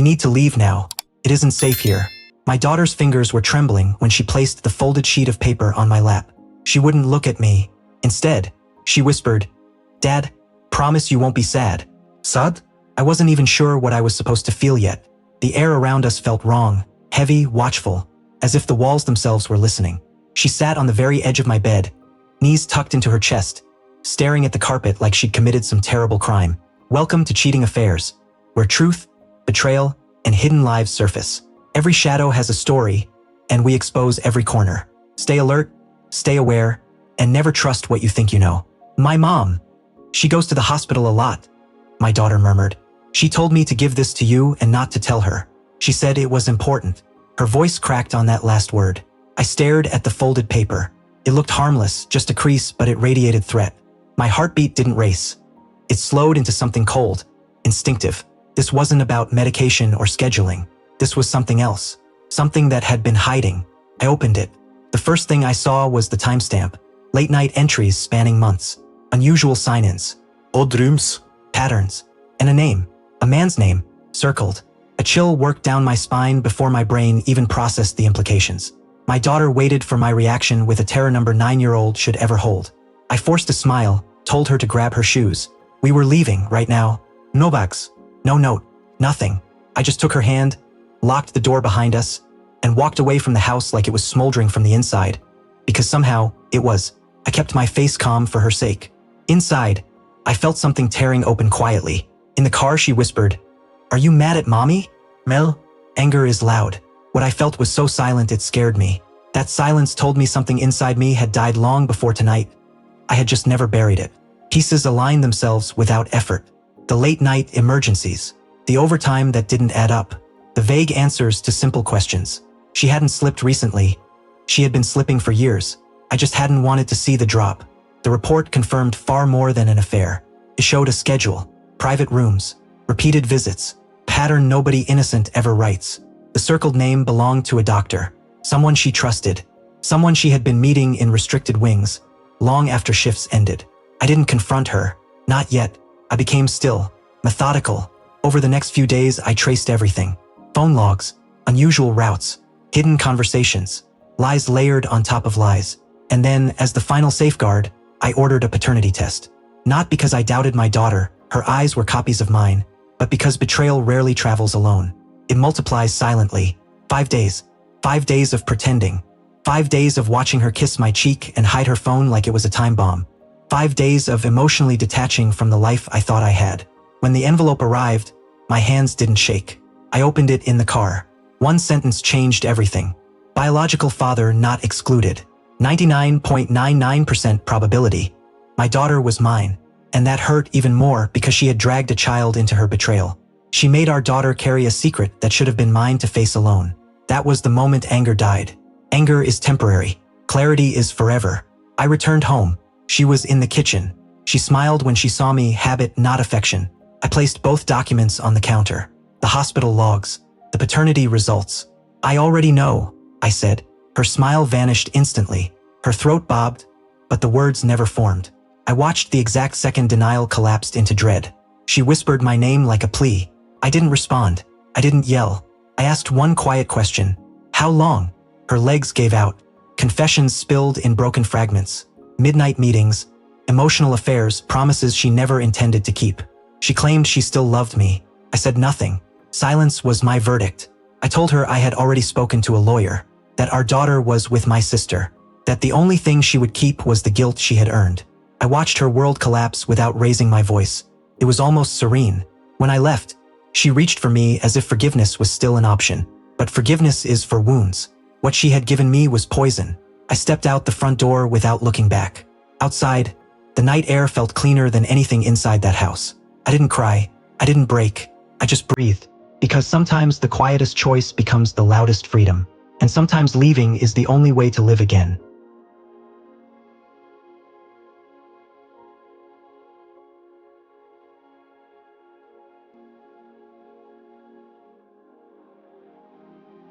need to leave now. It isn't safe here." My daughter's fingers were trembling when she placed the folded sheet of paper on my lap. She wouldn't look at me. Instead, she whispered, "Dad, promise you won't be sad." Sad? I wasn't even sure what I was supposed to feel yet. The air around us felt wrong, heavy, watchful, as if the walls themselves were listening. She sat on the very edge of my bed, knees tucked into her chest, staring at the carpet like she'd committed some terrible crime. "Welcome to Cheating Affairs, where truth, betrayal, and hidden lives surface. Every shadow has a story, and we expose every corner. Stay alert, stay aware, and never trust what you think you know." "My mom. She goes to the hospital a lot," my daughter murmured. "She told me to give this to you and not to tell her. She said it was important." Her voice cracked on that last word. I stared at the folded paper. It looked harmless, just a crease, but it radiated threat. My heartbeat didn't race. It slowed into something cold, instinctive. This wasn't about medication or scheduling. This was something else. Something that had been hiding. I opened it. The first thing I saw was the timestamp. Late-night entries spanning months. Unusual sign-ins. Odd rooms. Patterns. And a name. A man's name. Circled. A chill worked down my spine before my brain even processed the implications. My daughter waited for my reaction with a terror number 9-year-old should ever hold. I forced a smile, told her to grab her shoes. We were leaving right now. No bags. No note. Nothing. I just took her hand, locked the door behind us, and walked away from the house like it was smoldering from the inside. Because somehow, it was. I kept my face calm for her sake. Inside, I felt something tearing open quietly. In the car, she whispered, "Are you mad at mommy?" "Mel?" Anger is loud. What I felt was so silent it scared me. That silence told me something inside me had died long before tonight. I had just never buried it. Pieces aligned themselves without effort. The late-night emergencies. The overtime that didn't add up. The vague answers to simple questions. She hadn't slipped recently. She had been slipping for years. I just hadn't wanted to see the drop. The report confirmed far more than an affair. It showed a schedule, private rooms, repeated visits, pattern nobody innocent ever writes. The circled name belonged to a doctor, someone she trusted, someone she had been meeting in restricted wings, long after shifts ended. I didn't confront her, not yet. I became still, methodical. Over the next few days, I traced everything. Phone logs, unusual routes, hidden conversations, lies layered on top of lies. And then, as the final safeguard, I ordered a paternity test. Not because I doubted my daughter, her eyes were copies of mine, but because betrayal rarely travels alone. It multiplies silently. 5 days. 5 days of pretending. 5 days of watching her kiss my cheek and hide her phone like it was a time bomb. 5 days of emotionally detaching from the life I thought I had. When the envelope arrived, my hands didn't shake. I opened it in the car. One sentence changed everything. Biological father not excluded. 99.99% probability. My daughter was mine, and that hurt even more because she had dragged a child into her betrayal. She made our daughter carry a secret that should have been mine to face alone. That was the moment anger died. Anger is temporary. Clarity is forever. I returned home. She was in the kitchen. She smiled when she saw me, habit, not affection. I placed both documents on the counter. The hospital logs. The paternity results. "I already know," I said. Her smile vanished instantly. Her throat bobbed, but the words never formed. I watched the exact second denial collapsed into dread. She whispered my name like a plea. I didn't respond. I didn't yell. I asked one quiet question. "How long?" Her legs gave out. Confessions spilled in broken fragments. Midnight meetings, emotional affairs, promises she never intended to keep. She claimed she still loved me. I said nothing. Silence was my verdict. I told her I had already spoken to a lawyer, that our daughter was with my sister, that the only thing she would keep was the guilt she had earned. I watched her world collapse without raising my voice. It was almost serene. When I left, she reached for me as if forgiveness was still an option. But forgiveness is for wounds. What she had given me was poison. I stepped out the front door without looking back. Outside, the night air felt cleaner than anything inside that house. I didn't cry. I didn't break. I just breathed. Because sometimes the quietest choice becomes the loudest freedom. And sometimes leaving is the only way to live again.